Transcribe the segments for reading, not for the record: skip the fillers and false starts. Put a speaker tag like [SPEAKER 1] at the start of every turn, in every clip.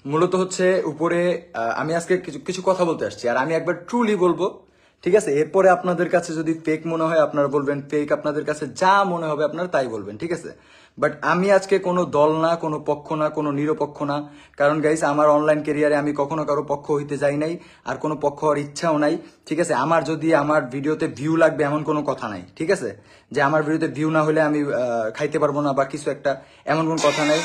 [SPEAKER 1] মূলত হচ্ছে উপরে আমি আজকে কিছু কিছু কথা বলতে আসছি, আর আমি একবার ট্রুলি বলবো, ঠিক আছে? এরপরে আপনাদের কাছে যদি ফেক মনে হয় আপনারা বলবেন ফেক, আপনাদের কাছে যা মনে হবে আপনারা তাই বলবেন, ঠিক আছে? বাট আমি আজকে কোনো দল না, কোনো পক্ষ না, কোনো নিরপেক্ষ না। কারণ গাইস, আমার অনলাইন ক্যারিয়ারে আমি কখনো কারো পক্ষ হইতে যাই নাই, আর কোনো পক্ষ হওয়ার ইচ্ছাও নাই, ঠিক আছে? আমার যদি আমার ভিডিওতে ভিউ লাগবে এমন কোনো কথা নাই, ঠিক আছে? যে আমার ভিডিওতে ভিউ না হলে আমি খাইতে পারবো না বা কিছু একটা, এমন কোনো কথা নাই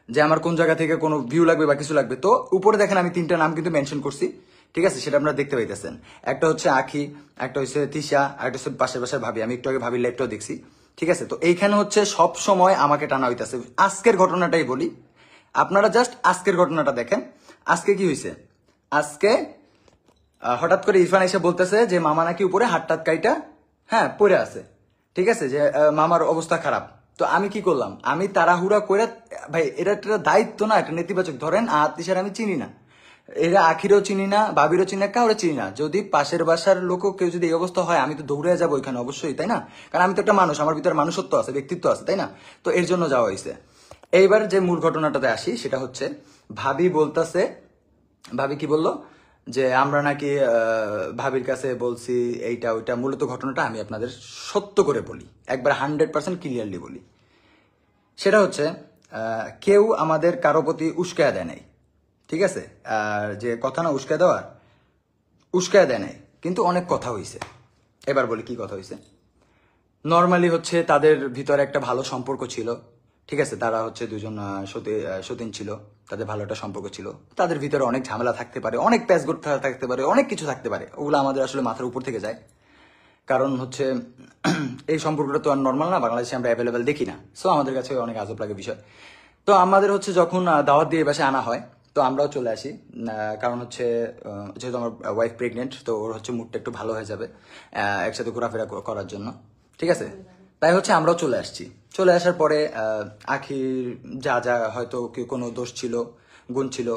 [SPEAKER 1] যে আমার কোন জায়গা থেকে কোনো ভিউ লাগবে বা কিছু লাগবে। তো উপরে দেখেন আমি 3টা নাম কিন্তু মেনশন করছি, ঠিক আছে? সেটা আপনারা দেখতে পাইতেছেন। একটা হচ্ছে আখি, একটা হচ্ছে তিশা, আর একটা হচ্ছে পাশের পাশের ভাবি। আমি একটু আগে ভাবির লাইভটাও দেখছি, ঠিক আছে? তো এইখানে হচ্ছে সব সময় আমাকে টানা হইতেছে। আজকের ঘটনাটাই বলি, আপনারা জাস্ট আজকের ঘটনাটা দেখেন। আজকে কি হয়েছে? আজকে হঠাৎ করে ইরফান এসে বলতেছে যে মামা নাকি উপরে হাটটাত কাইটা, হ্যাঁ, পড়ে আছে, ঠিক আছে? যে মামার অবস্থা খারাপ। তো আমি কি করলাম? আমি তাড়াহুড়া করে, ভাই এটা একটা দায়িত্ব না, এটা নেতিবাচক। ধরেন আত্মীয় আমি চিনি না, এরা আখিরও চিনি না, ভাবিরও চিনি না, কাউরে চিনি না। যদি পাশের বাসার লোকও কেউ যদি এই অবস্থা হয়, আমি তো দৌড়ে যাবো ওইখানে অবশ্যই, তাই না? কারণ আমি তো একটা মানুষ, আমার ভিতরে মানুষত্ব আছে, ব্যক্তিত্ব আছে, তাই না? তো এর জন্য যাওয়া হয়েছে। এইবার যে মূল ঘটনাটাতে আসি, সেটা হচ্ছে ভাবি বলতেছে, ভাবি কি বললো যে আমরা নাকি ভাবির কাছে বলছি এইটা ওইটা। মূলত ঘটনাটা আমি আপনাদের সত্য করে বলি, একবার 100% ক্লিয়ারলি বলি। সেটা হচ্ছে কেউ আমাদের কারো প্রতি উস্কায়া দেয় নাই, ঠিক আছে? আর যে কথা না উস্কায় দেওয়ার, উস্কায় দেয় নাই, কিন্তু অনেক কথা হয়েছে। এবার বলি কি কথা হয়েছে। নর্মালি হচ্ছে তাদের ভিতরে একটা ভালো সম্পর্ক ছিল, ঠিক আছে? তারা হচ্ছে দুজন সতীন ছিল, তাদের ভালো একটা সম্পর্ক ছিল। তাদের ভিতরে অনেক ঝামেলা থাকতে পারে, অনেক প্যাচগোট থাকতে পারে, অনেক কিছু থাকতে পারে। ওগুলো আমাদের আসলে মাথার উপর থেকে যায়। কারণ হচ্ছে এই সম্পর্কটা তো আর নর্মাল না, বাংলাদেশে আমরা অ্যাভেলেবেল দেখি না। সো আমাদের কাছে অনেক আজব লাগে বিষয়। তো আমাদের হচ্ছে যখন দাওয়াত দিয়ে বাসায় আনা হয়, তো আমরাও চলে আসি। কারণ হচ্ছে যেহেতু আমার ওয়াইফ প্রেগনেন্ট, তো ওর হচ্ছে মুডটা একটু ভালো হয়ে যাবে একসাথে ঘোরাফেরা করার জন্য, ঠিক আছে? তাই হচ্ছে আমরাও চলে আসছি। চলে আসার পরে আখির যা যা হয়তো কোনো দোষ ছিল, গুণ ছিল,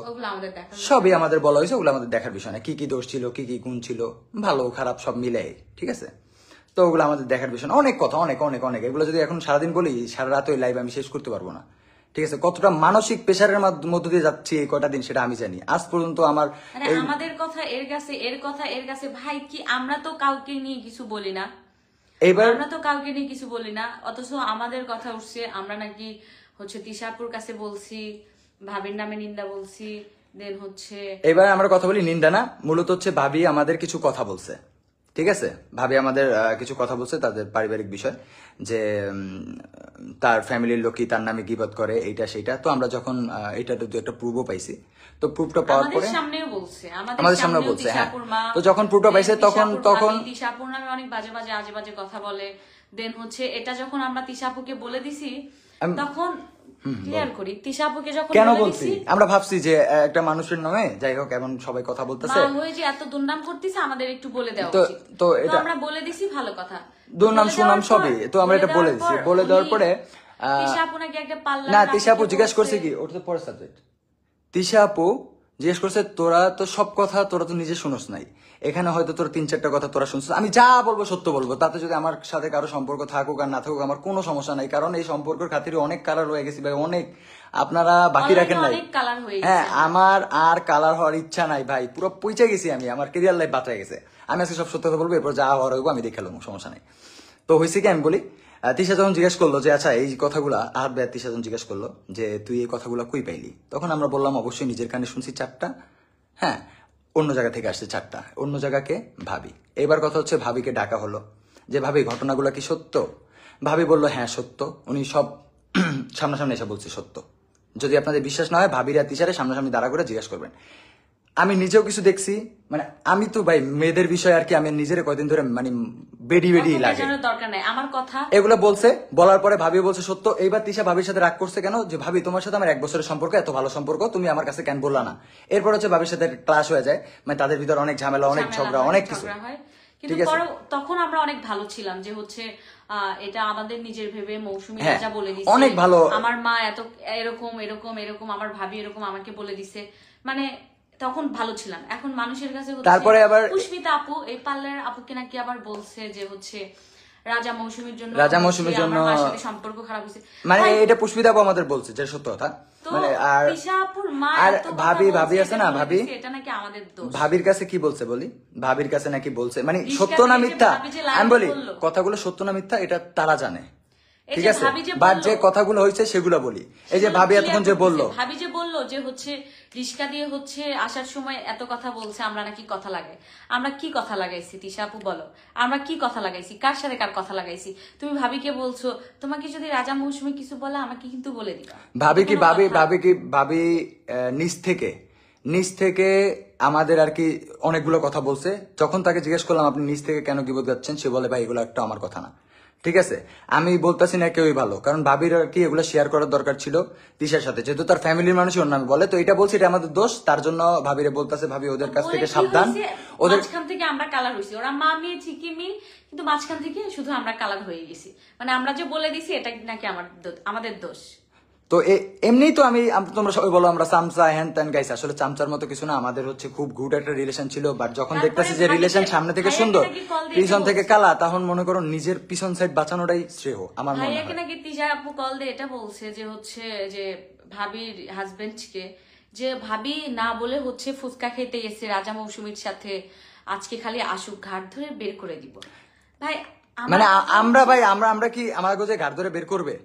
[SPEAKER 1] সবই আমাদের বলা হয়েছে। ওগুলো আমাদের দেখার বিষয় না, কি কি দোষ ছিল, কি কি গুণ ছিল, ভালো খারাপ সব মিলে, ঠিক আছে? তো ওগুলো আমাদের দেখার বিষয় না। অনেক কথা, অনেক অনেক অনেক, এগুলো যদি এখন সারাদিন বলি, সারা রাত ওই লাইভ আমি শেষ করতে পারবো না, ঠিক আছে? কতটা মানসিক প্রেশারের মধ্য দিয়ে যাচ্ছি এই কটা দিন, সেটা আমি জানি। আজ পর্যন্ত আমার
[SPEAKER 2] আমাদের কথা এর কাছে, এর কথা এর কাছে, ভাই কি আমরা তো কাউকে নিয়ে কিছু বলি না, আমরা তো কাউকে নিয়ে কিছু বলি না, অথচ আমাদের কথা উঠছে আমরা নাকি হচ্ছে তিশাপুর কাছে বলছি, ভাবির নামে নিন্দা বলছি, দেন হচ্ছে।
[SPEAKER 1] এবার আমরা কথা বলি নিন্দা না, মূলত হচ্ছে ভাবি আমাদের কিছু কথা বলছে, ঠিক আছে? ভাবি আমাদের কিছু কথা বলছে তাদের পারিবারিক বিষয়, যে তার ফ্যামিলির লোকই তার নামে গিবত করে, এইটা সেইটা। তো আমরা যখন এইটা দু একটা প্রুফও পাইছি, তো প্রুফটা পাওয়ার পরে
[SPEAKER 2] সামনেও বলছে,
[SPEAKER 1] আমাদের সামনেও বলছে, হ্যাঁ। তো যখন প্রুফটা পাইছে তখন
[SPEAKER 2] তিশাপুর নামে অনেক বাজে বাজে আজে বাজে কথা বলে। দেন হচ্ছে এটা যখন আমরা তিশাপুকে বলে দিছি, তখন ক্লিয়ার করি, তিশাপুকে যখন
[SPEAKER 1] কেন বলছি, আমরা ভাবছি যে একটা মানুষের নামে যাই হোক এমন সবাই কথা বলতেছে,
[SPEAKER 2] মা হয়ে যে এত দুর্নাম করতেছে, আমাদের একটু বলে দেওয়া উচিত।
[SPEAKER 1] তো এটা
[SPEAKER 2] আমরা বলে দিছি, ভালো কথা,
[SPEAKER 1] দুর্নাম সুনাম সবই তো আমরা এটা বলে দিছি। বলে দেওয়ার পরে
[SPEAKER 2] তিশাপু নাকি একটা পাল্লা,
[SPEAKER 1] না, তিশাপু জিজ্ঞাসা করছে কি, ওটা তো পরের সাবজেক্ট। তিশাপু জিজ্ঞেস করছে তোরা তো সব কথা তোরা তো নিজে শুনোস নাই, এখানে হয়তো তোর 3-4টা কথা তোরা শুনছিস, আমি যা বলবো সত্য বলবো। তাতে যদি আমার সাথে কারো সম্পর্ক থাকুক আর না থাকুক আমার কোনো সমস্যা নাই, কারণ এই সম্পর্কের খাতিরে অনেক কালার হয়ে গেছি ভাই, অনেক। আপনারা বাকি রাখেন নাই, হ্যাঁ, আমার আর কালার হওয়ার ইচ্ছা নাই ভাই, পুরো পৌঁছে গেছি আমি, আমার কেরিয়ার লাইফ বাঁচা গেছে। আমি আজকে সব সত্য কথা বলবো, এরপর যা হওয়ার হইব আমি দেখে নেবো, সমস্যা নাই। তো হয়েছে কি, আমি বলি তিশা যখন জিজ্ঞেস করলো যে আচ্ছা এই কথাগুলা, আহাত ভাই তিশা যখন জিজ্ঞেস করলো যে তুই এই কথাগুলা কই পাইলি, তখন আমরা বললাম অবশ্যই নিজের কানে শুনছি 4টা, হ্যাঁ, অন্য জায়গা থেকে আসছে 4টা, অন্য জায়গাকে ভাবি। এবার কথা হচ্ছে ভাবিকে ডাকা হলো যে ভাবি ঘটনাগুলো কি সত্য? ভাবি বললো হ্যাঁ সত্য, উনি সব সামনাসামনি এসে বলছে সত্য। যদি আপনাদের বিশ্বাস না হয় ভাবিরা তিশারে সামনাসামনি দাঁড়া করে জিজ্ঞেস করবেন। আমি নিজেও কিছু দেখছি, মানে আমি তো ভাই মেয়েদের বিষয় আর কি, আমি নিজের কয়দিন ধরে মানে বেডি লাগে,
[SPEAKER 2] দরকার নাই আমার কথা,
[SPEAKER 1] এগুলো বলছে। বলার পরে ভাবি বলছে সত্য। এইবার তিশা ভাবির সাথে রাগ করছে কেন, যে ভাবি তোমার সাথে আমার 1 বছরের সম্পর্ক, এত ভালো সম্পর্ক, তুমি আমার কাছে কেন বললা না? এরপর হচ্ছে ভাবির সাথে ক্লাস হয়ে যায়, মানে তাদের ভিতরে অনেক ঝামেলা, অনেক ঝগড়া, অনেক কিছু।
[SPEAKER 2] কিন্তু তখন আমরা অনেক ভালো ছিলাম, যে হচ্ছে এটা আমাদের নিজের ভেবে মৌসুমী রাজা বলে দিছে,
[SPEAKER 1] অনেক ভালো,
[SPEAKER 2] আমার মা এত এরকম এরকম এরকম, আমার ভাবি এরকম আমাকে বলে দিছে, মানে তখন ভালো ছিলাম। এখন মানুষের কাছে
[SPEAKER 1] তারপরে আবার
[SPEAKER 2] পুষ্পিতা আপু, এই পার্লার আপুকে নাকি আবার বলছে যে হচ্ছে রাজা মৌসুমীর জন্য
[SPEAKER 1] রাজা মৌসুমীর জন্য
[SPEAKER 2] আমার মার সাথে সম্পর্ক খারাপ হয়েছে।
[SPEAKER 1] মানে এটা পুষ্পিতা আপু আমাদের বলছে, যে সত্য কথা।
[SPEAKER 2] তো
[SPEAKER 1] মানে আর
[SPEAKER 2] তিশা আপুর মা
[SPEAKER 1] আর
[SPEAKER 2] এত কথা
[SPEAKER 1] ভাবি
[SPEAKER 2] বলছে,
[SPEAKER 1] ভাবি আছে না,
[SPEAKER 2] এটা
[SPEAKER 1] ভাবি
[SPEAKER 2] বলেছে, এটা নাকি আমাদের দোষ।
[SPEAKER 1] ভাবির কাছে কি বলছে বলি, ভাবির কাছে নাকি বলছে মানে
[SPEAKER 2] রিস্কা
[SPEAKER 1] সত্য না
[SPEAKER 2] দিয়ে যে
[SPEAKER 1] মিথ্যা,
[SPEAKER 2] ভাবি যে লাইভ
[SPEAKER 1] আমি বলি
[SPEAKER 2] বললো।
[SPEAKER 1] কথাগুলো সত্য না মিথ্যা এটা তারা জানে,
[SPEAKER 2] এই
[SPEAKER 1] ঠিক
[SPEAKER 2] যে
[SPEAKER 1] আছে,
[SPEAKER 2] ভাবি যে
[SPEAKER 1] বাট
[SPEAKER 2] বললো,
[SPEAKER 1] যে কথাগুলো হয়েছে সেগুলো বলি। এই যে ভাবি এতক্ষণ যে বললো,
[SPEAKER 2] ভাবি যে বললো যে হচ্ছে রিস্কা দিয়ে হচ্ছে আসার সময় এত কথা বলছে, আমরা নাকি কথা লাগাই। আমরা কি কথা লাগাইছি তিশা আপু বলো, আমরা কি কথা লাগাইছি, কার সাথে কার কথা লাগাইছি? তুমি ভাবিকে বলছো তোমাকে যদি রাজা মৌসুমী কিছু বলে আমাকে কিন্তু বলে দিবা।
[SPEAKER 1] ভাবি কি
[SPEAKER 2] কোনো
[SPEAKER 1] ভাবি
[SPEAKER 2] কথা।
[SPEAKER 1] ভাবি কি ভাবি নিজ থেকে আমাদের আর কি অনেকগুলো কথা বলছে। যখন তাকে জিজ্ঞেস করলাম আপনি নিজ থেকে কেন গিবত গাচ্ছেন, সে বলে ভাই এগুলো একটা আমার কথা না। ঠিক আছে, আমি বলতেছি না কেউই ভালো, কারণ ভাবির আর কি এগুলো শেয়ার করার দরকার ছিল তিশার সাথে, যেহেতু তার ফ্যামিলির মানুষই ওর নামে বলে, তো এটা বলছি এটা আমাদের দোষ, তার জন্য ভাবিরে বলতেছে ভাবি ওদের কাছ থেকে সাবধান। ওদের
[SPEAKER 2] মাঝখান থেকে আমরা কালার হয়েছি, ওরা মা মেয়ে ঠিকই মিল, কিন্তু মাঝখান থেকে শুধু আমরা কালার হয়ে গেছি। মানে আমরা যে বলে দিছি এটা নাকি আমাদের দোষ।
[SPEAKER 1] তো এমনি তো তোমরা সবাই বলো আমরা চামচা হ্যান ত্যান গাইছি, আসলে চামচার মতো কিছু না, আমাদের হচ্ছে খুব গুড একটা রিলেশন ছিল, বাট যখন
[SPEAKER 2] তারপরে
[SPEAKER 1] দেখতেছি যে রিলেশন সামনে থেকে
[SPEAKER 2] ভাইয়াকে
[SPEAKER 1] সুন্দর
[SPEAKER 2] নাকি call দিয়ে
[SPEAKER 1] পিছন
[SPEAKER 2] এটা
[SPEAKER 1] থেকে
[SPEAKER 2] বলছে।
[SPEAKER 1] কালা, তখন মনে করো নিজের পিছন সাইড বাঁচানোটাই শ্রেয় আমার মনে
[SPEAKER 2] ভাইয়াকে
[SPEAKER 1] হয়।
[SPEAKER 2] নাকি তিশা আপু কল দিয়ে এটা বলছে যে হচ্ছে যে ভাবির হাজবেন্ডকে, যে ভাবি না বলে হচ্ছে ফুচকা খেতে গেছে রাজা মৌসুমীর সাথে, আজকে খালি আসুক ঘাট ধরে বের করে দিব। ভাই
[SPEAKER 1] মানে আমরা কি আমাকে যে ঘাট ধরে বের করবে,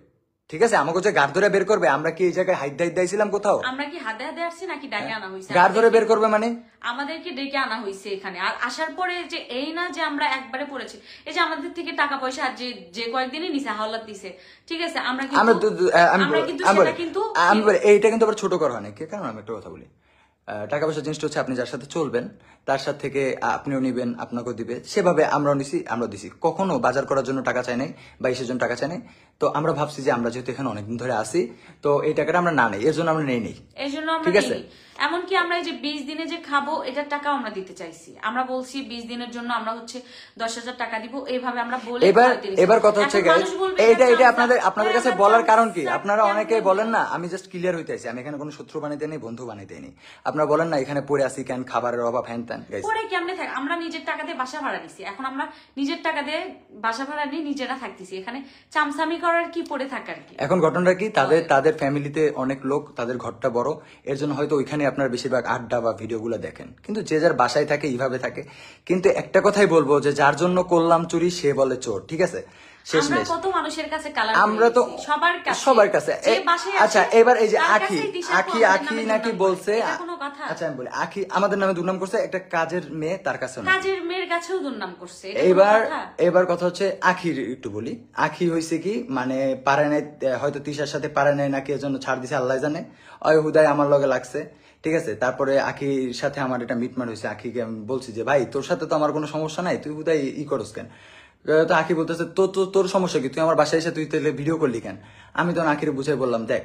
[SPEAKER 1] ঠিক আছে, আমাকে যে ঘাট ধরে বের করবে, আমরা কি এই জায়গায় হাইট দাইছিলাম কোথাও?
[SPEAKER 2] আমরা কি হাতে হাতে আসছি নাকি ডাকে আনা হয়েছে?
[SPEAKER 1] ঘাট ধরে বের করবে মানে
[SPEAKER 2] আমাদেরকে ডেকে আনা হয়েছে এখানে, আর আসার পরে যে এই না যে আমরা একবারে পড়েছি, এই যে আমাদের থেকে টাকা পয়সা আর যে কয়েকদিনই নিছে হাওলাত দিছে, ঠিক আছে, আমরা কিন্তু সেটা কিন্তু
[SPEAKER 1] আমি বলি এইটা কিন্তু আবার ছোট করা হয় না, কারণ আমি একটা কথা বলি, টাকা পয়সা জিনিসটা হচ্ছে আপনি যার সাথে চলবেন তার সাথে থেকে আপনিও নিবেন আপনাকেও দিবে, সেভাবে আমরাও নিছি আমরাও দিছি, কখনো বাজার করার জন্য টাকা চাই নাই বা ইসের জন্য টাকা চাই নাই। তো আমরা ভাবছি যে আমরা যেহেতু এখানে অনেকদিন ধরে আসি, তো এই টাকাটা আমরা না নেই, এর জন্য আমরা নেই
[SPEAKER 2] এই জন্য আমরা
[SPEAKER 1] ঠিক আছে।
[SPEAKER 2] নিই। এমনকি আমরা এই যে 20 দিনে যে খাবো এটার টাকাও আমরা দিতে চাইছি, আমরা বলছি 20 দিনের জন্য আমরা হচ্ছে 10,000 টাকা দিব, এইভাবে আমরা বলে
[SPEAKER 1] এবার কথা হচ্ছে এটা আপনাদের কাছে বলার কারণ কি, আপনারা অনেকে বলেন না, আমি জাস্ট ক্লিয়ার হইতে আছি, আমি এখানে কোনো শত্রু বানাইতে নেই, বন্ধু বানাইতে নেই, আপনারা বলেন না এখানে পড়ে আসি কেন, খাবারের অভাব হ্যান ত্যান,
[SPEAKER 2] পরে কেমনে থাক, আমরা নিজের টাকা দিয়ে বাসা ভাড়া নিছি, এখন আমরা নিজের টাকা দিয়ে বাসা ভাড়া নিয়ে নিজেরা থাকতেছি, এখানে চামচামি করার কি, পড়ে থাকার কি?
[SPEAKER 1] এখন ঘটনাটা কি, তাদের ফ্যামিলিতে অনেক লোক, তাদের ঘরটা বড়, এর জন্য হয়তো ওইখানে আপনার বেশিরভাগ আড্ডা বা ভিডিওগুলো দেখেন, কিন্তু যে যার বাসায় থাকে এইভাবে থাকে। কিন্তু একটা কথাই বলবো যে যার জন্য করলাম চুরি সে বলে চোর, ঠিক আছে,
[SPEAKER 2] আমরা কত মানুষের কাছে কালার
[SPEAKER 1] আমরা তো সবার কাছে।
[SPEAKER 2] যে বাসায়
[SPEAKER 1] আচ্ছা
[SPEAKER 2] আসে,
[SPEAKER 1] এবার এই যে
[SPEAKER 2] তার
[SPEAKER 1] আখি
[SPEAKER 2] কাছেই দিশা
[SPEAKER 1] আখি
[SPEAKER 2] আমাদের
[SPEAKER 1] আখি
[SPEAKER 2] নামে
[SPEAKER 1] নাকি
[SPEAKER 2] দুর্নাম
[SPEAKER 1] বলছে,
[SPEAKER 2] করে। এটা কোনো কথা?
[SPEAKER 1] আচ্ছা আমি বলি আখি আমাদের নামে দুর্নাম করছে, একটা কাজের মেয়ে তার কাছে না।
[SPEAKER 2] কাজের মেয়ের কাছেও দুর্নাম করছে, এটা কোনো কথা?
[SPEAKER 1] এবার কথা হচ্ছে আখির একটু বলি, আখি হয়েছে কি মানে পারে নাই, হয়তো তিশার সাথে পারে নাই নাকি এর জন্য ছাড় দিছে আল্লাহ জানে, হুদায় আমার লগে লাগছে, ঠিক আছে। তারপরে আখির সাথে আমার এটা মিটমাট হয়েছে, আখিকে আমি বলছি যে ভাই তোর সাথে তো আমার কোনো সমস্যা নাই, তুই হুদায় করস কেন? তো আখি বলতেছে তোর সমস্যা কি, তুই আমার বাসায় এসে তুই তাহলে ভিডিও করলি কেন? আমি তখন আখিরে বুঝাই বললাম দেখ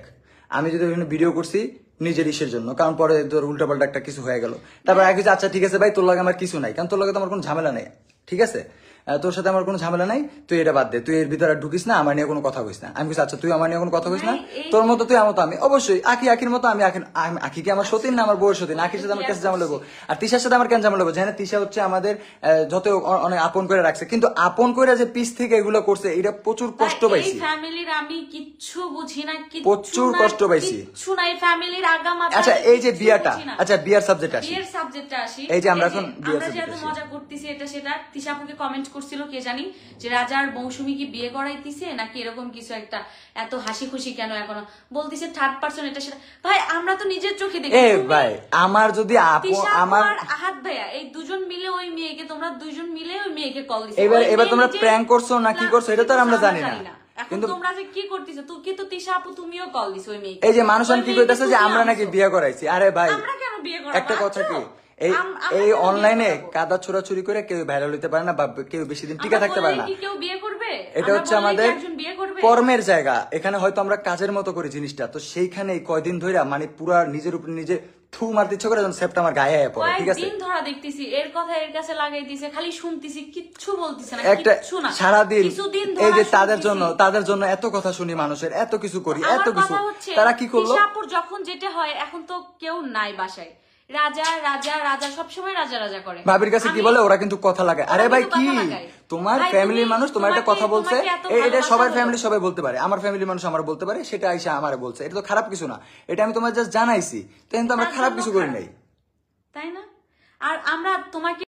[SPEAKER 1] আমি যদি ওখানে ভিডিও করছি নিজের ইসের জন্য, কারণ পরে তোর উল্টাপাল্টা একটা কিছু হয়ে গেল, তারপর আগে আচ্ছা ঠিক আছে ভাই তোর লাগে আমার কিছু নাই, কারণ তোর লাগে তো আমার কোনো ঝামেলা নেই, ঠিক আছে, তোর সাথে আমার কোনো ঝামেলা নাই, তুই এটা বাদ দে, তুই এর ভিতরে ঢুকিস না, আমার নিয়ে কোনো কথা কইস না। আমি বলছি আচ্ছা তুই আমার নিয়ে কোনো কথা কইস না, তোর মতো তুই আমার মতো আমি, অবশ্যই আখির মতো আমি আখিকে আমার সতীন না আমার বউয়ের সতীন, আখির সাথে আমার কাছে ঝামেলা লেবো, আর তিশার সাথে আমার কেন ঝামেলা লেবো, জানি তিশা হচ্ছে আমাদের যত অনেক আপন করে রাখছে, কিন্তু আপন করে যে পিস থেকে এগুলো করছে এটা প্রচুর কষ্ট পাইছি,
[SPEAKER 2] ফ্যামিলির আমি কিচ্ছু বুঝি না,
[SPEAKER 1] প্রচুর কষ্ট পাইছি,
[SPEAKER 2] কিচ্ছু নাই ফ্যামিলির আগামাথা।
[SPEAKER 1] আচ্ছা এই যে বিয়াটা, আচ্ছা বিয়ার সাবজেক্ট আসি,
[SPEAKER 2] বিয়ের সাবজেক্টে আসি,
[SPEAKER 1] এই যে আমরা এখন
[SPEAKER 2] আমরা যে এত মজা করতেছি এটা সেটা, তিশা আপুকে কমেন্ট করছিল কে জানি যে রাজার মৌসুমী কি বিয়ে করাইতেছে নাকি এরকম কিছু একটা, এত হাসি খুশি কেন এখনো বলতেছে থার্ড পারসন এটা সেটা। ভাই আমরা তো নিজের চোখে দেখি,
[SPEAKER 1] ভাই আমার যদি আমার
[SPEAKER 2] আহাত ভাইয়া এই দুজন মিলে ওই মেয়েকে, তোমরা দুজন মিলে ওই মেয়েকে কল দিছো,
[SPEAKER 1] এবার তোমরা প্র্যাঙ্ক করছো না কি করছো এটা তো আমরা জানি না,
[SPEAKER 2] কিন্তু তোমরা যে কি করতেছো, তুই কিন্তু তিশা আপু তুমিও কল দিছো ওই মেয়েকে,
[SPEAKER 1] এই যে মানুষ কি কইতাছে যে আমরা নাকি বিয়ে করাইছি, আরে ভাই
[SPEAKER 2] আমরা কেন বিয়ে করাবো?
[SPEAKER 1] একটা কথা কি এই অনলাইনে কাদা ছোড়াছুরি করে কেউ ভাইরাল হইতে পারে না বা কেউ বেশি দিন টিকে থাকতে পারে না,
[SPEAKER 2] কেউ বিয়ে করবে?
[SPEAKER 1] এটা হচ্ছে আমাদের কর্মের জায়গা, এখানে হয়তো আমরা কাজের মতো করি জিনিসটা, তো সেইখানে কয়দিন ধরে মানে পুরা নিজের উপর নিজে থু মারতে ইচ্ছা করে যখন সেপ্ট আমার গায়ে আয়া পড়ে, ঠিক আছে,
[SPEAKER 2] দিন ধরা দেখতেছি এর কথা এর কাছে লাগাই দিছে, খালি শুনতেছি কিচ্ছু বলতেছে না,
[SPEAKER 1] একটা
[SPEAKER 2] কিচ্ছু না,
[SPEAKER 1] সারাদিন
[SPEAKER 2] কিছুদিন
[SPEAKER 1] এই যে তাদের জন্য এত কথা শুনি মানুষের, এত কিছু করি, এত কিছু, তারা কি করলো?
[SPEAKER 2] তিশাপুর যখন যেটা হয় এখন তো কেউ নাই বাসায়, রাজা রাজা রাজা সবসময় রাজা রাজা করে।
[SPEAKER 1] ভাবির কাছে কি বলে ওরা কিন্তু কথা লাগায়। আরে ভাই কি তোমার ফ্যামিলির মানুষ তোমার একটা কথা বলছে, এটা সবার ফ্যামিলি সবাই বলতে পারে, আমার ফ্যামিলির মানুষ আমার বলতে পারে, সেটা আইসা আমারে বলছে, এটা তো খারাপ কিছু না, এটা আমি তোমার জাস্ট জানাইছি, কিন্তু আমরা খারাপ কিছু করি নাই,
[SPEAKER 2] তাই না? আর আমরা তোমাকে